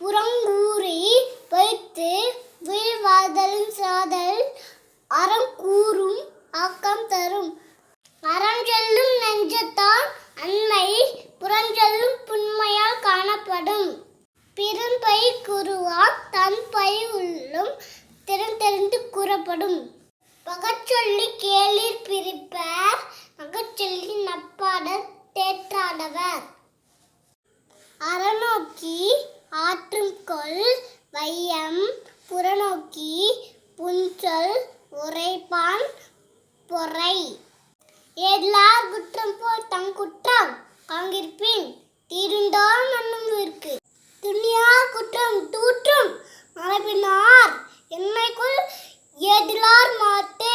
புறங்கூறி வைத்து வீழ்வாதல் சாதல் அறங்கூறும் ஆக்கம் தரும். அறஞ்சொல்லும் நெஞ்சத்தால் அண்மை புறஞ்சொல்லும் புண்மையால் காணப்படும். பிறன்பை கூறுவார் தன்பை உள்ளும் திறந்தெறிந்து கூறப்படும். பகச்சொல்லி கேளிர் பிரிப்பர் அகச்சொல்லி நப்பாட தேற்றாடவர். அறநோக்கி ஆற்றும் கொள் வையம் புறநோக்கி புன்சொல் உரைப்பான் பொறை. ஏதிலார் குற்றம் போல் தங்குற்றம் காங்கிருப்பின் தீருண்டான் நண்ணும்விற்கு. துணியார் குற்றம் தூற்றும் மரபினார் என்னைக்குள் ஏதிலார் மாட்டே